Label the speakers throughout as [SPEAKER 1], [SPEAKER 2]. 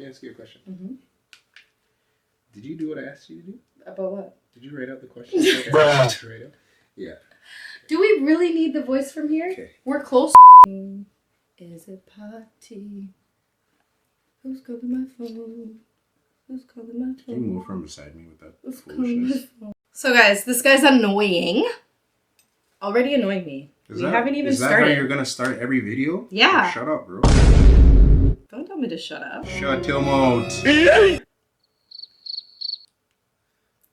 [SPEAKER 1] me ask you a question.
[SPEAKER 2] Mm-hmm.
[SPEAKER 1] Did you do what I asked you to do?
[SPEAKER 2] About what?
[SPEAKER 1] Did you write out the question? Bruh. Yeah.
[SPEAKER 2] Do we really need the voice from here?
[SPEAKER 1] Okay.
[SPEAKER 2] We're close. Is it party? Who's calling my phone? Who's calling my phone?
[SPEAKER 1] Can you move from beside me with that
[SPEAKER 2] Who's
[SPEAKER 1] foolishness?
[SPEAKER 2] So guys, this guy's annoying. Already annoying me. We haven't even started.
[SPEAKER 1] Is that how you're gonna start every video?
[SPEAKER 2] Yeah.
[SPEAKER 1] Oh, shut up, bro.
[SPEAKER 2] Don't tell me to shut up.
[SPEAKER 1] Shut your mouth.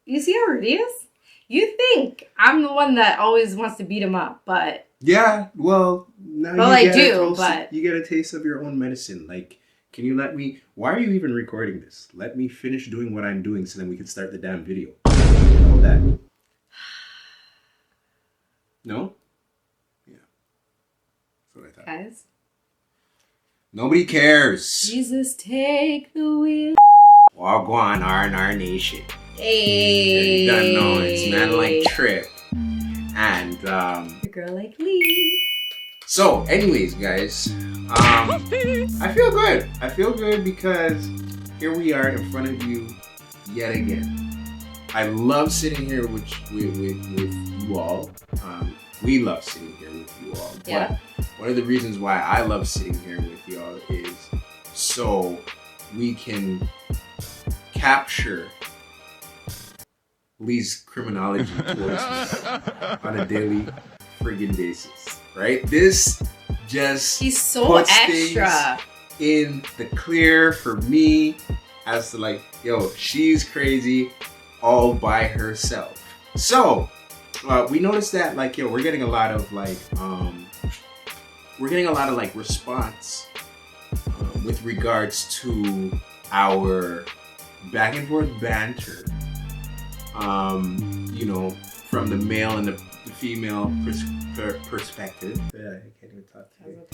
[SPEAKER 2] You see how it is? You think I'm the one that always wants to beat him up, but...
[SPEAKER 1] Yeah, well, now you get a taste of your own medicine. Like, can you let me... Why are you even recording this? Let me finish doing what I'm doing so then we can start the damn video. How about that? No? Yeah. That's what I thought.
[SPEAKER 2] Guys?
[SPEAKER 1] Nobody cares.
[SPEAKER 2] Jesus, take the wheel.
[SPEAKER 1] Wagwan R&R Nation.
[SPEAKER 2] Hey.
[SPEAKER 1] You don't know, it's Man Like Trip. And,
[SPEAKER 2] a girl like Lee.
[SPEAKER 1] So, anyways, guys, I feel good. I feel good because here we are in front of you yet again. I love sitting here with you all. We love sitting here with you all.
[SPEAKER 2] Yeah.
[SPEAKER 1] But one of the reasons why I love sitting here with y'all is so we can capture Lee's criminology towards us on a daily friggin' basis, right? This just
[SPEAKER 2] he's so
[SPEAKER 1] puts
[SPEAKER 2] extra
[SPEAKER 1] things in the clear for me as to like, yo, she's crazy all by herself. So we noticed that like, yo, we're getting a lot of like response with regards to our back and forth banter. You know, from the male and the female perspective. Yeah, I can't even talk to you.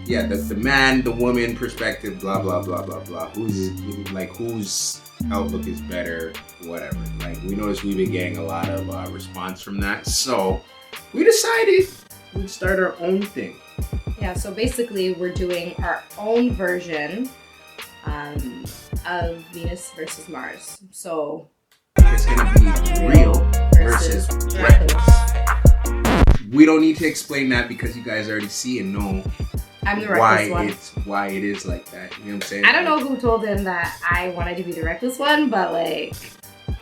[SPEAKER 1] Yeah, the man, the woman perspective, blah, blah, blah, blah, blah. Whose outlook is better, whatever. Like, we noticed we've been getting a lot of response from that. So, we decided we'd start our own thing.
[SPEAKER 2] Yeah, so basically we're doing our own version of Venus versus Mars. So...
[SPEAKER 1] it's gonna be real versus reckless. We don't need to explain that because you guys already see and know
[SPEAKER 2] I'm the reckless one.
[SPEAKER 1] Why it is like that. You know what I'm saying?
[SPEAKER 2] I don't know who told him that I wanted to be the reckless one, but like,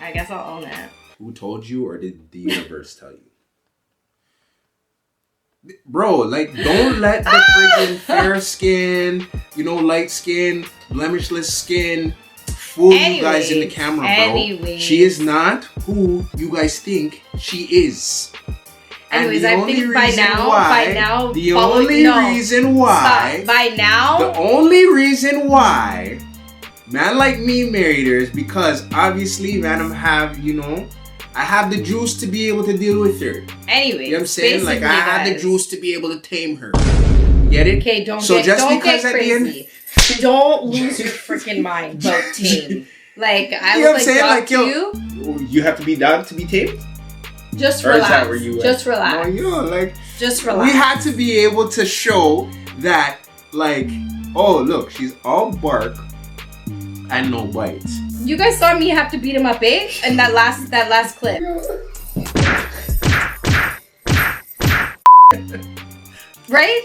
[SPEAKER 2] I guess I'll own it.
[SPEAKER 1] Who told you, or did the universe tell you? Bro, like, don't let the freaking fair skin, light skin, blemishless skin fool you guys in the camera, bro. She is not who you guys think she is.
[SPEAKER 2] Anyways, I think by now,
[SPEAKER 1] the only reason why, man like me married her is because obviously, man, I have the juice to be able to deal with her.
[SPEAKER 2] Anyways,
[SPEAKER 1] you know what I'm saying? Like, I have the juice to be able to tame her. Get it?
[SPEAKER 2] Okay, don't get crazy. Don't lose your freaking mind about tame. Like, I
[SPEAKER 1] you know
[SPEAKER 2] was like,
[SPEAKER 1] you have to be down to be tamed?
[SPEAKER 2] Just relax.
[SPEAKER 1] Or is that where you
[SPEAKER 2] just relax.
[SPEAKER 1] No,
[SPEAKER 2] just relax.
[SPEAKER 1] We had to be able to show that, like, oh, look, she's all bark and no bites.
[SPEAKER 2] You guys saw me have to beat him up, eh? In that last clip. Right?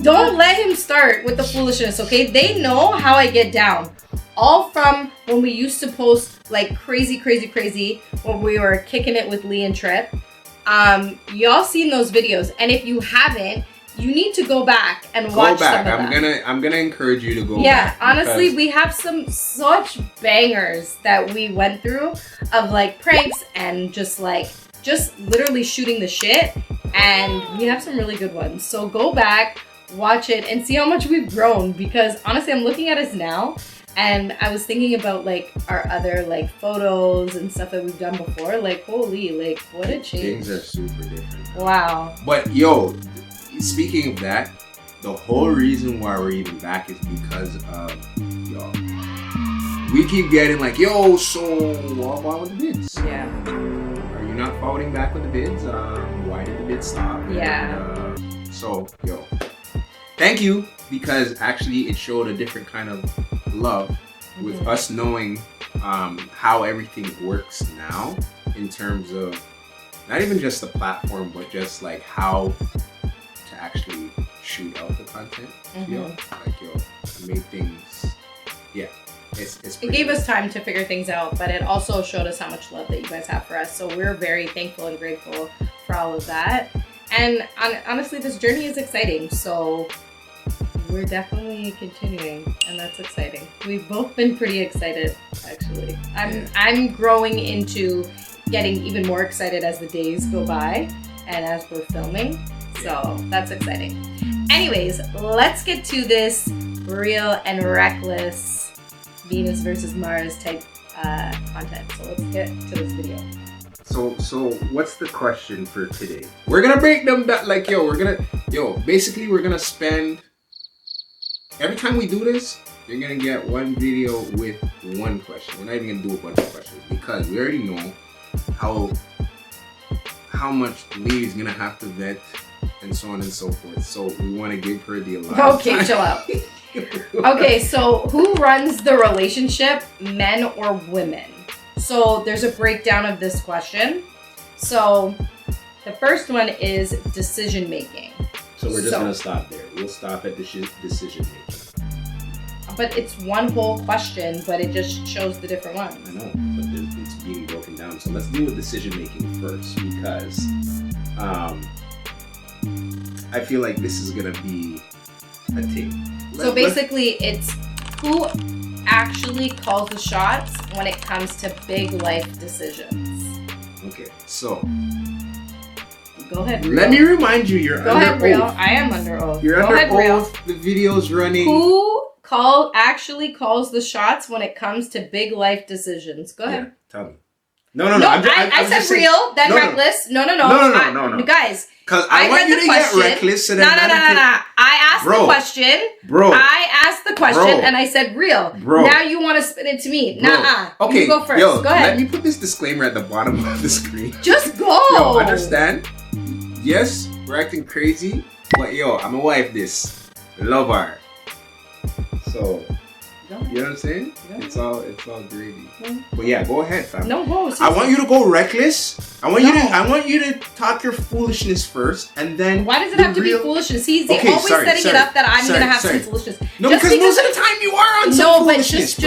[SPEAKER 2] Don't let him start with the foolishness, okay? They know how I get down. All from when we used to post like crazy when we were kicking it with Lee and Trip. Y'all seen those videos, and if you haven't, you need to go back and watch some of them.
[SPEAKER 1] I'm gonna encourage you to go back.
[SPEAKER 2] Yeah, honestly, we have such bangers that we went through of like pranks and just literally shooting the shit, and we have some really good ones. So go back, watch it, and see how much we've grown, because honestly, I'm looking at us now, and I was thinking about like our other like photos and stuff that we've done before. Like, holy, like, what a change.
[SPEAKER 1] Things are super different.
[SPEAKER 2] Wow.
[SPEAKER 1] But yo, speaking of that, the whole reason why we're even back is because of y'all. We keep getting like, yo, so what about with the bids?
[SPEAKER 2] Yeah.
[SPEAKER 1] Are you not forwarding back with the bids? Why did the bids stop?
[SPEAKER 2] Yeah.
[SPEAKER 1] So, yo, thank you, because actually it showed a different kind of love with us knowing how everything works now in terms of not even just the platform, but just like how to actually shoot out the content. It made things, it
[SPEAKER 2] gave us time to figure things out, but it also showed us how much love that you guys have for us. So we're very thankful and grateful for all of that. And honestly, this journey is exciting. So we're definitely continuing, and that's exciting. We've both been pretty excited, actually. I'm growing into getting even more excited as the days go by and as we're filming. So that's exciting. Anyways, let's get to this real and reckless Venus versus Mars type content. So let's get to this video.
[SPEAKER 1] So what's the question for today? We're gonna break them down like basically we're gonna spend every time we do this, you're gonna get one video with one question. We're not even gonna do a bunch of questions because we already know how much Lee's gonna have to vet and so on and so forth. So we want to give her the allowance.
[SPEAKER 2] Okay, chill out. Okay, so who runs the relationship, men or women? So there's a breakdown of this question. So the first one is decision making.
[SPEAKER 1] So we're just gonna stop there. We'll stop at the decision making.
[SPEAKER 2] But it's one whole question, but it just shows the different ones.
[SPEAKER 1] I know, but it's being broken down. So let's deal with decision making first because I feel like this is gonna be a thing.
[SPEAKER 2] So basically, it's who actually calls the shots when it comes to big life decisions.
[SPEAKER 1] Okay, so
[SPEAKER 2] go ahead. Real.
[SPEAKER 1] Let me remind you, you're
[SPEAKER 2] go
[SPEAKER 1] under
[SPEAKER 2] ahead, Real.
[SPEAKER 1] oath.
[SPEAKER 2] I am under oath.
[SPEAKER 1] You're
[SPEAKER 2] go
[SPEAKER 1] under
[SPEAKER 2] ahead,
[SPEAKER 1] oath.
[SPEAKER 2] Real.
[SPEAKER 1] The video's running.
[SPEAKER 2] Who actually calls the shots when it comes to big life decisions? Go ahead.
[SPEAKER 1] Yeah, tell me. No.
[SPEAKER 2] I said real, then reckless. No.
[SPEAKER 1] No.
[SPEAKER 2] Guys,
[SPEAKER 1] because I want you to get reckless. So no.
[SPEAKER 2] I asked the question.
[SPEAKER 1] Bro.
[SPEAKER 2] I asked the question and I said real.
[SPEAKER 1] Bro.
[SPEAKER 2] Now you want to spin it to me. Nuh-uh.
[SPEAKER 1] Okay.
[SPEAKER 2] You go first.
[SPEAKER 1] Yo,
[SPEAKER 2] go ahead.
[SPEAKER 1] Let me put this disclaimer at the bottom of the screen.
[SPEAKER 2] Just go.
[SPEAKER 1] Yo, understand? Yes, we're acting crazy, but I'm a wife this. Love her. So, you know what I'm saying? Yeah. It's all gravy. Yeah. But yeah, go ahead, fam.
[SPEAKER 2] No, go.
[SPEAKER 1] I want you to go reckless. I want you to talk your foolishness first, and then.
[SPEAKER 2] Why does it have to be foolishness? He's always setting it up that I'm gonna have some foolishness.
[SPEAKER 1] No, because most of the time you are on some foolishness,
[SPEAKER 2] but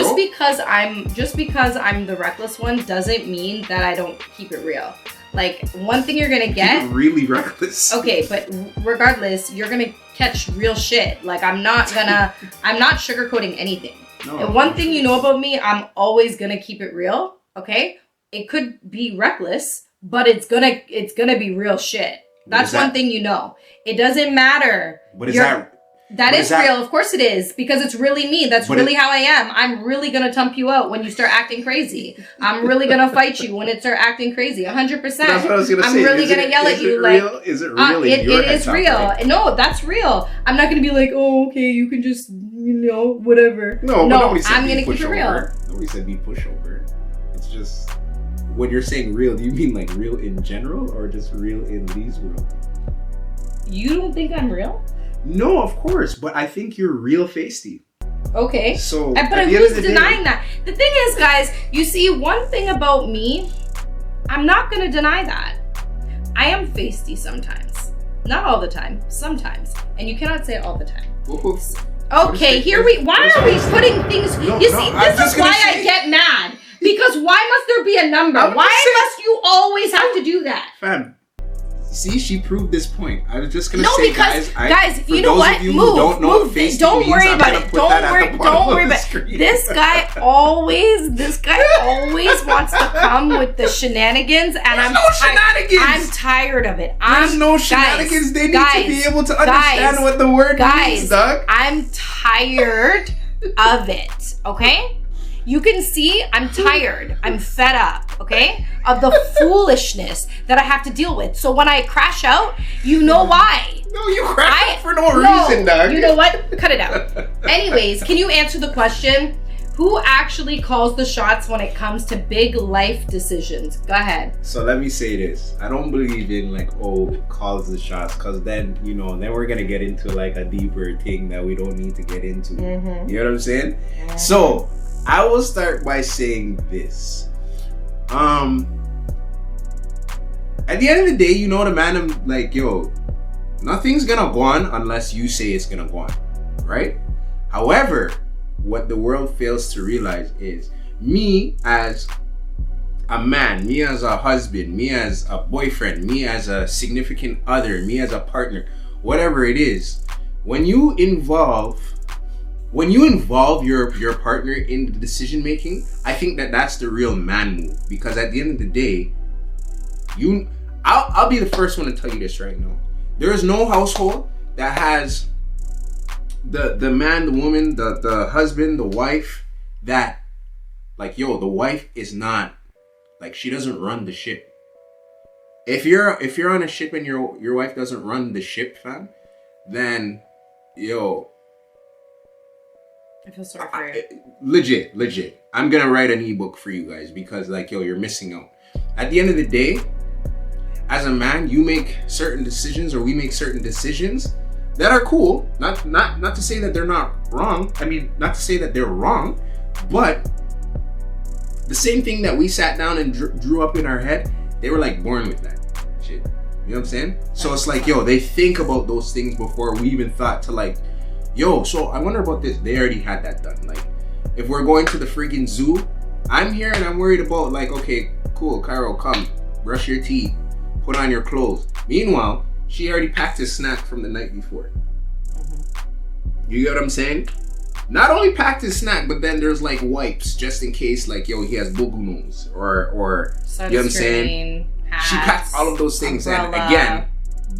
[SPEAKER 2] just because I'm the reckless one doesn't mean that I don't keep it real. Like, one thing you're gonna get...
[SPEAKER 1] You're really reckless.
[SPEAKER 2] Okay, but regardless, you're gonna catch real shit. Like, I'm not sugarcoating anything. No, and one thing you know about me, I'm always gonna keep it real, okay? It could be reckless, but it's gonna be real shit. That's one thing you know. It doesn't matter.
[SPEAKER 1] What is that?
[SPEAKER 2] That is real. Of course it is. Because it's really me. That's really how I am. I'm really going to tump you out when you start acting crazy. I'm really going to fight you when it start acting crazy. 100%.
[SPEAKER 1] That's what I was going to say.
[SPEAKER 2] I'm really going to yell at you like...
[SPEAKER 1] Is it real?
[SPEAKER 2] It is real. Right? No, that's real. I'm not going to be like, oh, okay, you can just, whatever.
[SPEAKER 1] No, I'm going to
[SPEAKER 2] keep it real.
[SPEAKER 1] Nobody said be pushover. It's just... When you're saying real, do you mean like real in general or just real in Lee's world?
[SPEAKER 2] You don't think I'm real?
[SPEAKER 1] No, of course, but I think you're real feisty.
[SPEAKER 2] Okay.
[SPEAKER 1] So,
[SPEAKER 2] but who's denying that? The thing is, guys, you see, one thing about me, I'm not going to deny that. I am feisty sometimes. Not all the time. Sometimes. And you cannot say all the time. Okay, why are we putting things... This is why I get mad. Because why must there be a number? Why must you always have to do that?
[SPEAKER 1] Fam. See, she proved this point. I was just gonna say,
[SPEAKER 2] guys, you know what? Move. Don't worry about it. Don't worry about it. This guy always wants to come with the shenanigans, and I'm tired of it.
[SPEAKER 1] There's no shenanigans. They need to be able to understand what the word means, Doug.
[SPEAKER 2] I'm tired of it. Okay. You can see I'm tired. I'm fed up, okay? Of the foolishness that I have to deal with. So when I crash out, you know why.
[SPEAKER 1] No, you crash out for no reason, Doug.
[SPEAKER 2] You know what? Cut it out. Anyways, can you answer the question? Who actually calls the shots when it comes to big life decisions? Go ahead.
[SPEAKER 1] So let me say this. I don't believe in calls the shots, because then, then we're going to get into like a deeper thing that we don't need to get into. Mm-hmm. You know what I'm saying? Mm-hmm. So I will start by saying this. At the end of the day, you know the man, I'm like, yo, nothing's gonna go on unless you say it's gonna go on, right? However, what the world fails to realize is me as a man, me as a husband, me as a boyfriend, me as a significant other, me as a partner, whatever it is, when you involve your partner in the decision making, I think that's the real man move. Because at the end of the day, I'll be the first one to tell you this right now. There is no household that has the man, the woman, the husband, the wife that, like, yo, the wife is not, like, she doesn't run the ship. If you're on a ship and your wife doesn't run the ship, fam, then, yo,
[SPEAKER 2] I feel sorry for you.
[SPEAKER 1] Legit. I'm gonna write an ebook for you guys because, like, yo, you're missing out. At the end of the day, as a man, you make certain decisions, or we make certain decisions that are cool. Not to say that they're not wrong. I mean, not to say that they're wrong, but the same thing that we sat down and drew up in our head, they were like born with that shit. You know what I'm saying? So it's like, yo, they think about those things before we even thought to, like, yo, so I wonder about this. They already had that done. Like, if we're going to the freaking zoo, I'm here and I'm worried about, like, okay, cool, Cairo, come, brush your teeth, put on your clothes. Meanwhile, she already packed his snack from the night before. You get what I'm saying? Not only packed his snack, but then there's, like, wipes just in case, like, yo, he has boo-boo nose or you know what I'm saying?
[SPEAKER 2] Hats,
[SPEAKER 1] she packed all of those things.
[SPEAKER 2] Umbrella.
[SPEAKER 1] And again,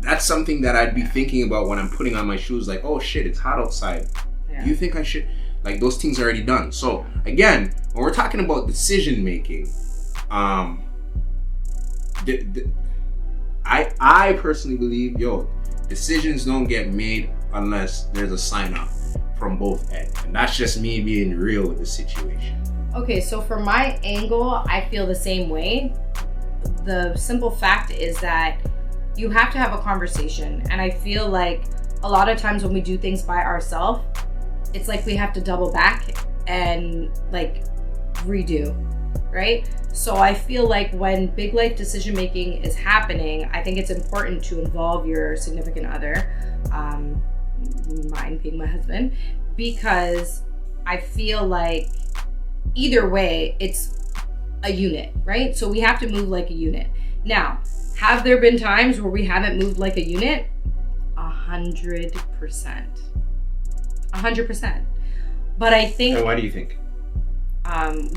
[SPEAKER 1] that's something that I'd be thinking about when I'm putting on my shoes. Like, oh shit, it's hot outside. Yeah. Do you think I should? Like, those things are already done. So again, when we're talking about decision making, I personally believe, yo, decisions don't get made unless there's a sign off from both ends, and that's just me being real with the situation.
[SPEAKER 2] Okay, so from my angle, I feel the same way. The simple fact is that you have to have a conversation, and I feel like a lot of times when we do things by ourselves, it's like we have to double back and, like, redo, right? So I feel like when big life decision making is happening, I think it's important to involve your significant other, mine being my husband, because I feel like either way, it's a unit, right? So we have to move like a unit. Now, have there been times where we haven't moved like a unit? 100%. 100%. But I think...
[SPEAKER 1] And why do you think?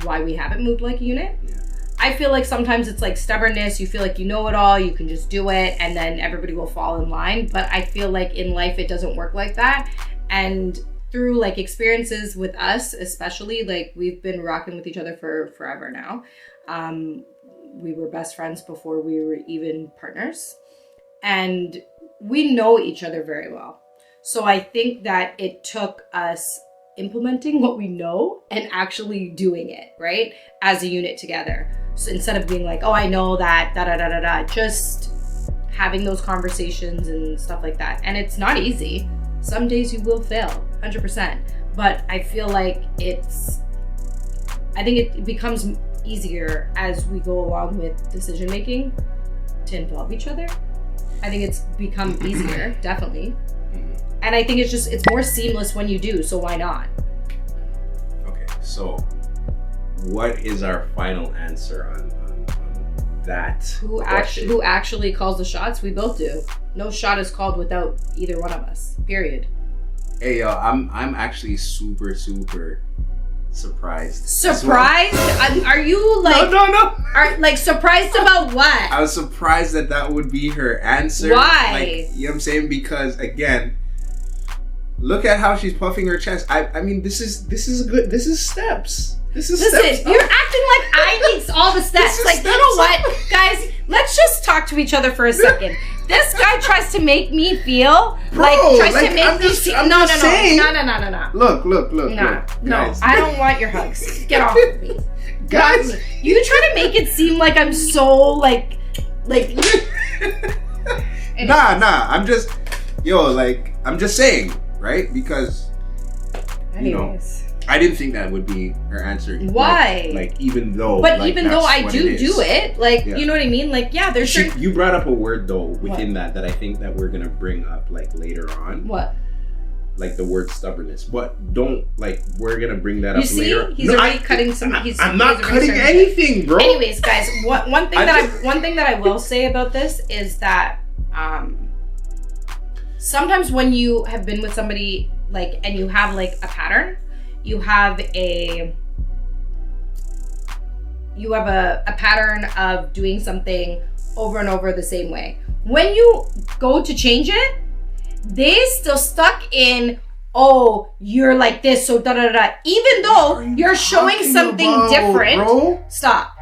[SPEAKER 2] Why we haven't moved like a unit?
[SPEAKER 1] Yeah.
[SPEAKER 2] I feel like sometimes it's like stubbornness. You feel like you know it all. You can just do it, and then everybody will fall in line. But I feel like in life, it doesn't work like that. And through, like, experiences with us, especially, like, we've been rocking with each other for forever now. We were best friends before we were even partners, and we know each other very well. So I think that it took us implementing what we know and actually doing it, right? As a unit together. So instead of being like, oh, I know that, just having those conversations and stuff like that. And it's not easy. Some days you will fail, 100%. But I feel like I think it becomes easier as we go along with decision making to involve each other. I think it's become easier, definitely. And I think it's more seamless when you do, so why not?
[SPEAKER 1] Okay, so what is our final answer on that?
[SPEAKER 2] Who actually calls the shots? We both do. No shot is called without either one of us, period.
[SPEAKER 1] Hey, yo, I'm actually super surprised.
[SPEAKER 2] Surprised? Well. Are you like...
[SPEAKER 1] No.
[SPEAKER 2] Are, like, surprised about what?
[SPEAKER 1] I was surprised that would be her answer.
[SPEAKER 2] Why?
[SPEAKER 1] Like, you know what I'm saying? Because, again, look at how she's puffing her chest. I mean, this is good. This is steps. Listen,
[SPEAKER 2] you're acting like I need all the steps. Like, you know what, guys? Let's just talk to each other for a second. This guy tries to make me feel No.
[SPEAKER 1] Look.
[SPEAKER 2] No, I don't want your hugs. Get off of me.
[SPEAKER 1] Guys,
[SPEAKER 2] you try to make it seem like I'm so like.
[SPEAKER 1] Nah. I'm just saying, right? Because
[SPEAKER 2] anyways.
[SPEAKER 1] I didn't think that would be her answer.
[SPEAKER 2] Why?
[SPEAKER 1] Like even though.
[SPEAKER 2] But
[SPEAKER 1] like,
[SPEAKER 2] even though I do it, like, you know what I mean? Like, yeah, there's certain...
[SPEAKER 1] You brought up a word though within that I think that we're gonna bring up like later on.
[SPEAKER 2] What?
[SPEAKER 1] Like the word stubbornness, but don't like we're gonna bring that up later.
[SPEAKER 2] He's already cutting some.
[SPEAKER 1] I'm not cutting anything, bro.
[SPEAKER 2] Anyways, guys, one thing that I will say about this is that sometimes when you have been with somebody like and you have like a pattern, you have a pattern of doing something over and over the same way. When you go to change it, they still stuck in, oh, you're like this, so da da da. Even though you're showing something different.
[SPEAKER 1] Bro?
[SPEAKER 2] Stop.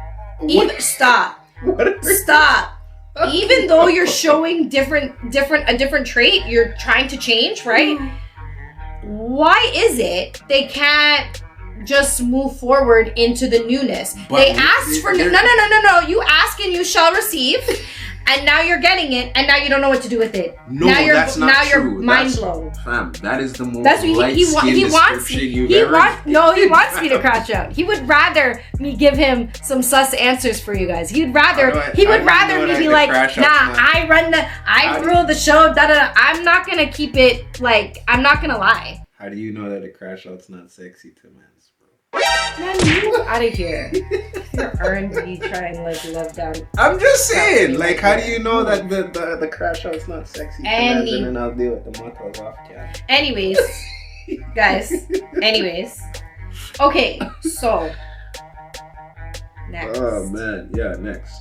[SPEAKER 2] Stop.
[SPEAKER 1] Stop.
[SPEAKER 2] Even though you're showing a different trait, you're trying to change, right? Why is it they can't just move forward into the newness?
[SPEAKER 1] But
[SPEAKER 2] they asked for no. You ask and you shall receive. And now you're getting it, and now you don't know what to do with it.
[SPEAKER 1] No,
[SPEAKER 2] that's not
[SPEAKER 1] true.
[SPEAKER 2] You're mind blown.
[SPEAKER 1] Fam, that is the most
[SPEAKER 2] that's what he wants. He wants me to crash out. He would rather me give him some sus answers for you guys. He would rather me be like, nah, I rule the show. Da da. I'm not gonna keep it like. I'm not gonna lie.
[SPEAKER 1] How do you know that a crash out's not sexy to men?
[SPEAKER 2] Man, you out of here. Your R&B trying like love down.
[SPEAKER 1] I'm just saying, like, how do you know that the crash out's not sexy? And then I'll deal with the mottos off cam.
[SPEAKER 2] Anyways, guys. Okay, so next.
[SPEAKER 1] Oh man, yeah, next.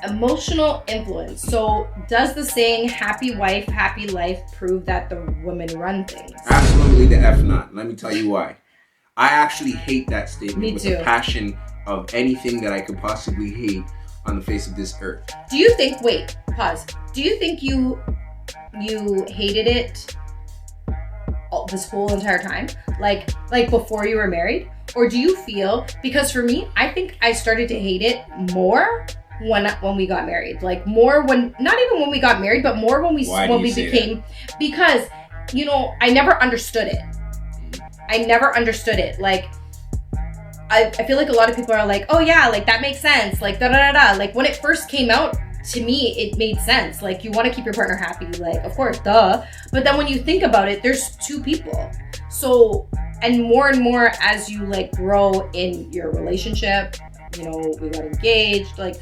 [SPEAKER 2] Emotional influence. So, does the saying "happy wife, happy life" prove that the women run things?
[SPEAKER 1] Absolutely, the F not. Let me tell you why. I actually hate that statement with the passion of anything that I could possibly hate on the face of this earth.
[SPEAKER 2] Do you think, wait, pause. Do you think you hated it this whole entire time? Like before you were married? Or do you feel, because for me, I think I started to hate it more when we got married. Like more not even when we got married, but more when we became, because, you know, I never understood it. Like, I feel like a lot of people are like, oh yeah, like that makes sense. Like, da da da da. Like, when it first came out, to me, it made sense. Like, you want to keep your partner happy. Like, of course, duh. But then when you think about it, there's two people. So, and more as you like grow in your relationship, you know, we got engaged, like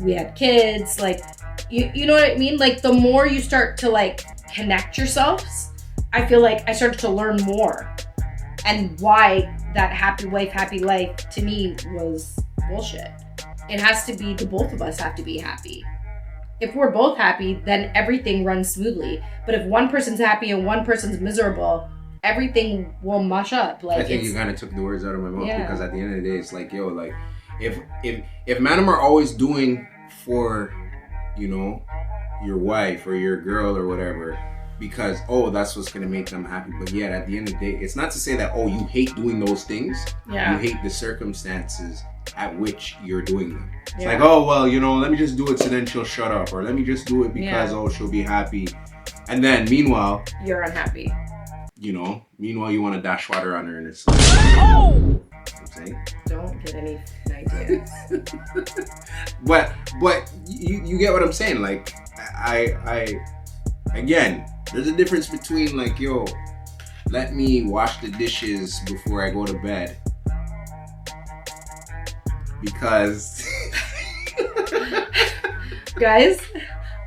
[SPEAKER 2] we had kids, like, you know what I mean? Like, the more you start to like connect yourselves, I feel like I started to learn more. And why that happy wife, happy life to me was bullshit. It has to be, the both of us have to be happy. If we're both happy, then everything runs smoothly. But if one person's happy and one person's miserable, everything will mush up. Like,
[SPEAKER 1] I think you kind of took the words out of my mouth, because at the end of the day, it's like, yo, like if man are always doing for, you know, your wife or your girl or whatever, because, oh, that's what's going to make them happy. But yet, at the end of the day, it's not to say that, oh, you hate doing those things. Yeah. You hate the circumstances at which you're doing them. It's like, oh, well, you know, let me just do it so then she'll shut up. Or let me just do it because, oh, she'll be happy. And then, meanwhile... You're
[SPEAKER 2] unhappy.
[SPEAKER 1] You know, meanwhile, you want to dash water on her and it's like... Oh! You know what I'm saying?
[SPEAKER 2] Don't get any ideas.
[SPEAKER 1] But you get what I'm saying. Like, I again... There's a difference between like, yo, let me wash the dishes before I go to bed. Because...
[SPEAKER 2] Guys,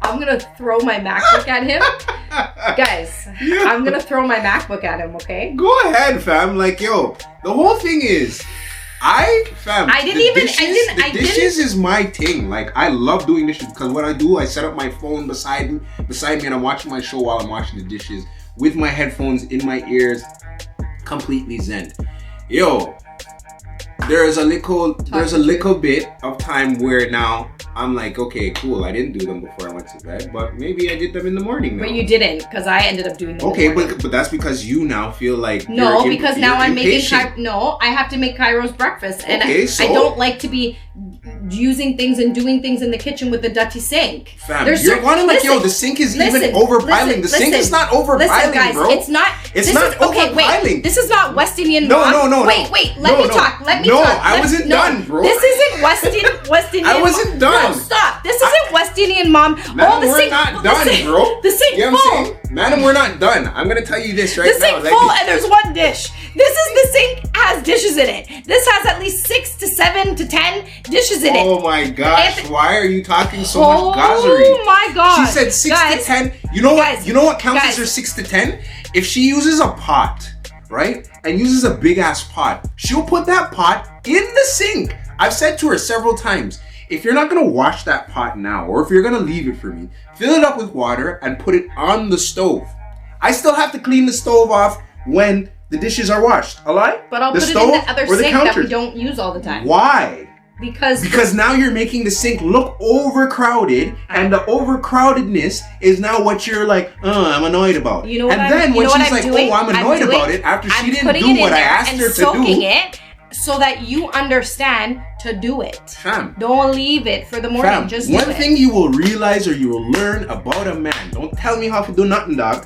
[SPEAKER 2] I'm going to throw my MacBook at him. Guys, I'm going to throw my MacBook at him, okay?
[SPEAKER 1] Go ahead, fam. Like, yo, the whole thing is... dishes is my thing. Like, I love doing dishes because what I do, I set up my phone beside me and I'm watching my show while I'm washing the dishes with my headphones in my ears, completely zen. Yo, there's a little bit of time where now I'm like, okay, cool, I didn't do them before I went to bed, but maybe I did them in the morning now.
[SPEAKER 2] But you didn't, because I ended up doing them
[SPEAKER 1] in the morning. But that's because you now feel like
[SPEAKER 2] no, because now I'm making I have to make Cairo's breakfast, and I don't like to be using things and doing things in the kitchen with the dirty sink.
[SPEAKER 1] Fam, you're wanting like, yo, the sink is even overpiling. The sink is not overpiling,
[SPEAKER 2] guys,
[SPEAKER 1] bro.
[SPEAKER 2] It's not overpiling.
[SPEAKER 1] Okay,
[SPEAKER 2] wait. This is not West Indian
[SPEAKER 1] No,
[SPEAKER 2] mom.
[SPEAKER 1] no.
[SPEAKER 2] Wait. Let me talk.
[SPEAKER 1] No, I wasn't done, bro.
[SPEAKER 2] This isn't West Indian.
[SPEAKER 1] I wasn't done.
[SPEAKER 2] No, stop. This isn't West Indian mom.
[SPEAKER 1] Madam, we're not done, bro.
[SPEAKER 2] The sink
[SPEAKER 1] you know
[SPEAKER 2] full.
[SPEAKER 1] what I'm saying? Madam, we're not done. I'm gonna tell you this right now.
[SPEAKER 2] The sink full and there's one dish. The sink has dishes in it. This has at least 6 to 7 to 10 dishes in it.
[SPEAKER 1] Oh my gosh, why are you talking so much gozzery?
[SPEAKER 2] Oh my god.
[SPEAKER 1] She said 6 to 10. You know what counts as her 6 to 10? If she uses a pot, right? And uses a big ass pot, she'll put that pot in the sink. I've said to her several times, if you're not gonna wash that pot now, or if you're gonna leave it for me, fill it up with water and put it on the stove. I still have to clean the stove off when the dishes are washed. A lie?
[SPEAKER 2] But I'll put it in the other sink that we don't use all the time.
[SPEAKER 1] Why?
[SPEAKER 2] Because
[SPEAKER 1] now you're making the sink look overcrowded, and the overcrowdedness is now what you're like, I'm annoyed about.
[SPEAKER 2] You know what?
[SPEAKER 1] And then when she's like,
[SPEAKER 2] doing?
[SPEAKER 1] I'm annoyed about it, after she didn't do what I asked her to do.
[SPEAKER 2] Soaking it so that you understand to do it.
[SPEAKER 1] Fam.
[SPEAKER 2] Don't leave it for the morning.
[SPEAKER 1] Fam,
[SPEAKER 2] just do it.
[SPEAKER 1] one thing you will realize or you will learn about a man. Don't tell me how to do nothing, dog.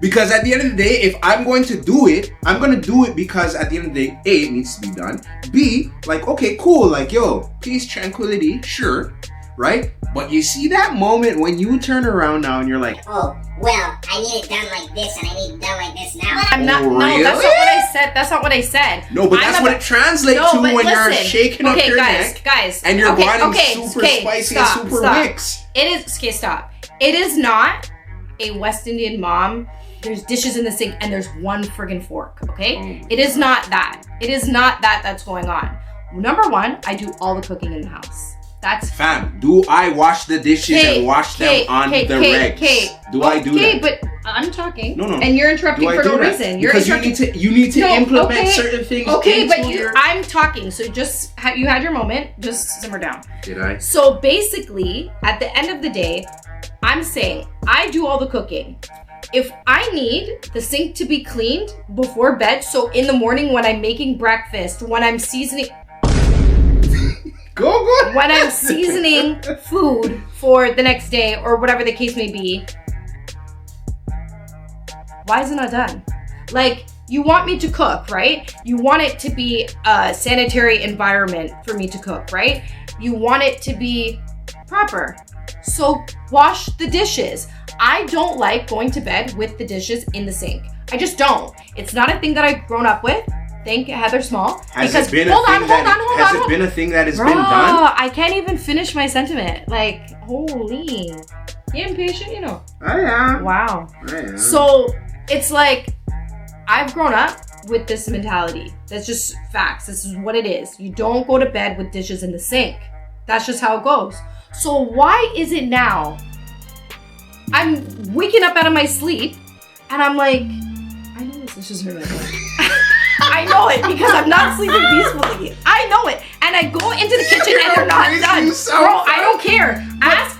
[SPEAKER 1] Because at the end of the day, if I'm going to do it, I'm going to do it because at the end of the day, A, it needs to be done. B, like, okay, cool. Like, yo, peace, tranquility, sure. Right? But you see that moment when you turn around now and you're like,
[SPEAKER 3] oh, well, I need it done like this and I need it done like this now.
[SPEAKER 2] I'm not,
[SPEAKER 1] really?
[SPEAKER 2] No, that's not what I said. That's not what I said.
[SPEAKER 1] No, but that's what it translates to when you're shaking up your neck.
[SPEAKER 2] Guys,
[SPEAKER 1] and you're wanting super spicy and super mix.
[SPEAKER 2] Stop. It is not a West Indian mom. There's dishes in the sink and there's one friggin' fork, okay? It is not that. It is not that that's going on. Number one, I do all the cooking in the house. That's
[SPEAKER 1] fam. Do I wash the dishes and wash them on the regs? Do I do that?
[SPEAKER 2] Okay, but I'm talking.
[SPEAKER 1] No.
[SPEAKER 2] And you're interrupting for no reason.
[SPEAKER 1] Because you need to implement certain things.
[SPEAKER 2] Okay, but I'm talking. So you had your moment. Just simmer down.
[SPEAKER 1] Did I?
[SPEAKER 2] So basically, at the end of the day, I'm saying I do all the cooking. If I need the sink to be cleaned before bed, so in the morning when I'm making breakfast, when I'm seasoning...
[SPEAKER 1] Go.
[SPEAKER 2] When I'm seasoning food for the next day or whatever the case may be, why is it not done? Like, you want me to cook, right? You want it to be a sanitary environment for me to cook, right? You want it to be proper. So wash the dishes. I don't like going to bed with the dishes in the sink. I just don't. It's not a thing that I've grown up with. Thank Heather Small.
[SPEAKER 1] Has it been a thing that has been done?
[SPEAKER 2] I can't even finish my sentiment. Like, holy. You impatient, you know.
[SPEAKER 1] I am.
[SPEAKER 2] Wow.
[SPEAKER 1] I am.
[SPEAKER 2] So, it's like, I've grown up with this mentality. That's just facts. This is what it is. You don't go to bed with dishes in the sink. That's just how it goes. So, why is it now I'm waking up out of my sleep and I'm like, I know this dishes are not I know it because I'm not sleeping peacefully. I know it. And I go into the kitchen and they're not done. Bro, I don't care.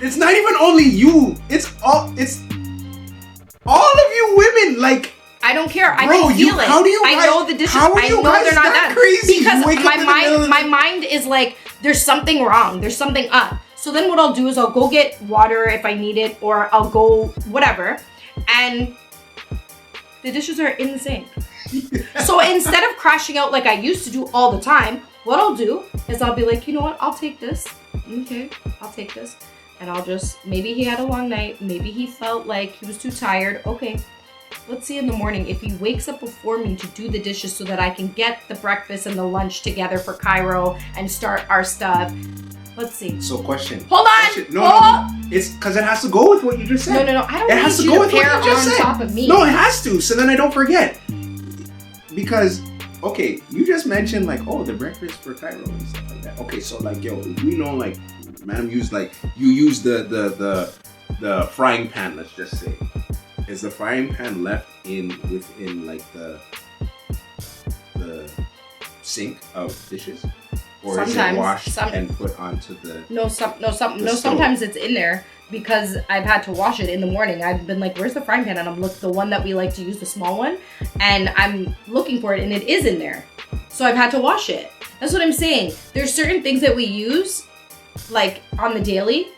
[SPEAKER 1] It's not even only you. It's all of you women. Like,
[SPEAKER 2] I don't care. I can feel it. I know the dishes. I know they're not done.
[SPEAKER 1] Crazy?
[SPEAKER 2] Because my mind is like, there's something wrong. There's something up. So then what I'll do is I'll go get water if I need it, or I'll go whatever. And the dishes are in the sink. So instead of crashing out like I used to do all the time, what I'll do is I'll be like, you know what? I'll take this. Okay, I'll take this. And I'll just, maybe he had a long night. Maybe he felt like he was too tired. Okay, let's see in the morning if he wakes up before me to do the dishes so that I can get the breakfast and the lunch together for Cairo and start our stuff. Let's see.
[SPEAKER 1] So question.
[SPEAKER 2] Hold on.
[SPEAKER 1] No. It's because it has to go with what you just said.
[SPEAKER 2] No. I don't need you to pair on top of me.
[SPEAKER 1] No, it has to. So then I don't forget. Because, okay, you just mentioned like, oh, the breakfast for Cairo and stuff like that. Okay, so like, yo, we know like, madam used like, you use the frying pan, let's just say. Is the frying pan left within like the sink of dishes? Or
[SPEAKER 2] sometimes,
[SPEAKER 1] is it washed and put onto the
[SPEAKER 2] sometimes it's in there because I've had to wash it in the morning. I've been like, where's the frying pan? And I'm looking, the one that we like to use, the small one, and I'm looking for it and it is in there. So I've had to wash it. That's what I'm saying. There's certain things that we use, like on the daily,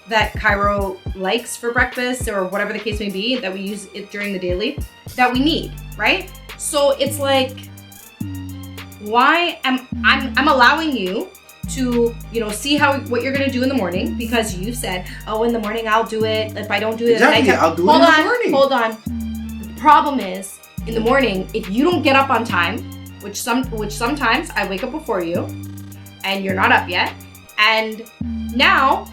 [SPEAKER 2] that Cairo likes for breakfast or whatever the case may be, that we use it during the daily, that we need, right? So it's like, why am I'm allowing you to, you know, see what you're gonna do in the morning, because you said, oh, in the morning I'll do it. If I don't do it
[SPEAKER 1] exactly,
[SPEAKER 2] at night,
[SPEAKER 1] I'll do it in the morning.
[SPEAKER 2] Hold on. The problem is, in the morning, if you don't get up on time, which sometimes I wake up before you, and you're not up yet, and now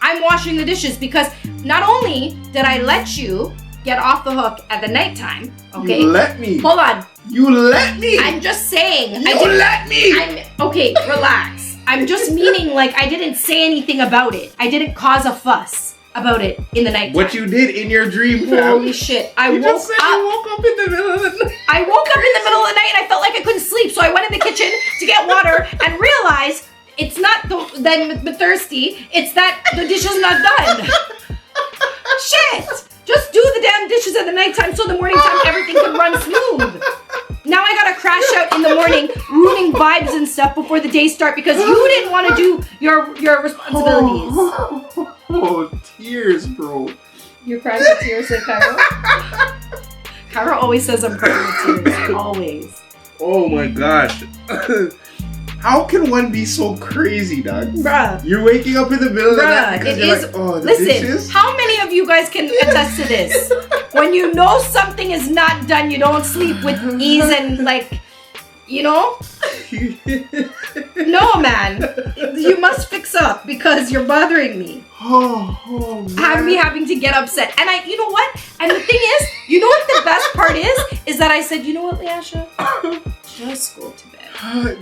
[SPEAKER 2] I'm washing the dishes, because not only did I let you get off the hook at the nighttime, okay?
[SPEAKER 1] You let me.
[SPEAKER 2] Hold on.
[SPEAKER 1] You let me.
[SPEAKER 2] I'm just saying.
[SPEAKER 1] You let me.
[SPEAKER 2] Okay, relax. I'm just meaning, like, I didn't say anything about it. I didn't cause a fuss about it in the night.
[SPEAKER 1] What you did in your dream, fam.
[SPEAKER 2] Holy shit.
[SPEAKER 1] You just said you woke up in the middle of the night.
[SPEAKER 2] I woke up in the middle of the night and I felt like I couldn't sleep, so I went in the kitchen to get water and realized it's not that I'm thirsty, it's that the dish is not done. Shit! Just do the damn dishes at the nighttime so the morning time everything can run smooth. Now I gotta crash out in the morning, ruining vibes and stuff before the day start because you didn't want to do your responsibilities.
[SPEAKER 1] Oh, tears, bro.
[SPEAKER 2] You're crying with tears at Cairo? Cairo always says I'm crying with tears. Always.
[SPEAKER 1] Oh my gosh. How can one be so crazy, dog?
[SPEAKER 2] Bruh.
[SPEAKER 1] You're waking up in the middle of the night because you're like, oh, the dishes?
[SPEAKER 2] Listen, how many of you guys can attest to this? When you know something is not done, you don't sleep with ease and like, you know? No, man. You must fix up because you're bothering me.
[SPEAKER 1] Oh, man.
[SPEAKER 2] Have me having to get upset. And you know what? And the thing is, you know what the best part is that I said, you know what, Leasha? Just go to bed.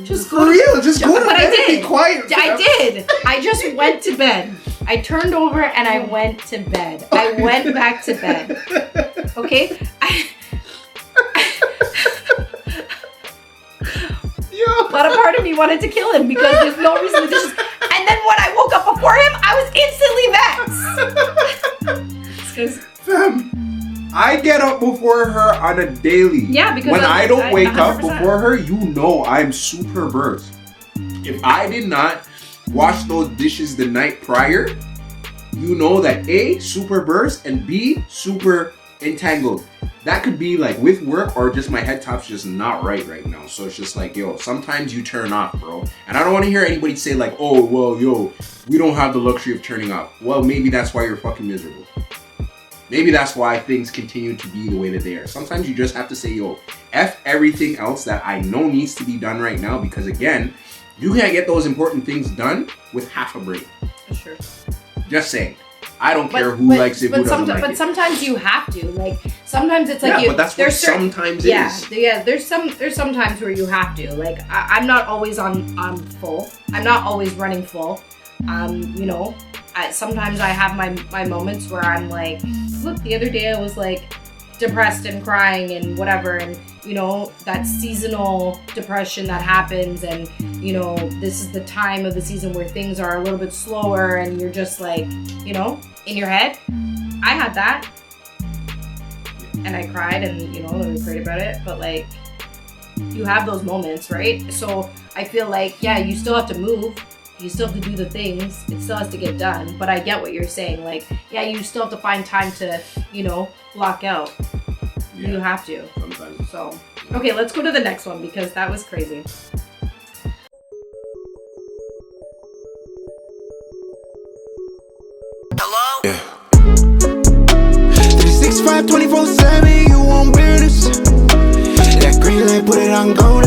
[SPEAKER 2] Just
[SPEAKER 1] for real, just go to bed and be quiet.
[SPEAKER 2] I did. I just went to bed. I turned over and I went to bed. I went back to bed. Okay? But a part of me wanted to kill him because there's no reason to dishes. And then when I woke up before him, I was instantly vexed.
[SPEAKER 1] Fam, I get up before her on a daily.
[SPEAKER 2] Yeah, because
[SPEAKER 1] when I don't wake
[SPEAKER 2] 100%.
[SPEAKER 1] up before her, you know I'm super burst. If I did not wash those dishes the night prior, you know that A, super burst, and B, super entangled. That could be like with work or just my head top's just not right now. So it's just like, yo, sometimes you turn off, bro. And I don't want to hear anybody say like, oh, well, yo, we don't have the luxury of turning off. Well, maybe that's why you're fucking miserable. Maybe that's why things continue to be the way that they are. Sometimes you just have to say, yo, F everything else that I know needs to be done right now. Because again, you can't get those important things done with half a brain.
[SPEAKER 2] Sure.
[SPEAKER 1] Just saying. I don't care who likes it, who doesn't like it.
[SPEAKER 2] But sometimes you have to. Like, sometimes it's like
[SPEAKER 1] yeah, but that's what sometimes is.
[SPEAKER 2] Yeah, there's some times where you have to. Like, I'm not always on full. I'm not always running full. You know, sometimes I have my moments where I'm like, look, the other day I was like depressed and crying and whatever, and you know, that seasonal depression that happens, and you know, this is the time of the season where things are a little bit slower and you're just like, you know, in your head. I had that and I cried, and you know, we prayed about it, but like, you have those moments, right? So I feel like, yeah, you still have to move. You still have to do the things. It still has to get done. But I get what you're saying. Like, yeah, you still have to find time to, you know, block out. Yeah, you have to.
[SPEAKER 1] Sometimes.
[SPEAKER 2] So, okay, let's go to the next one because that was crazy.
[SPEAKER 4] Hello? Yeah. 365, 24/7, you want weirdness. That green light, put it on go.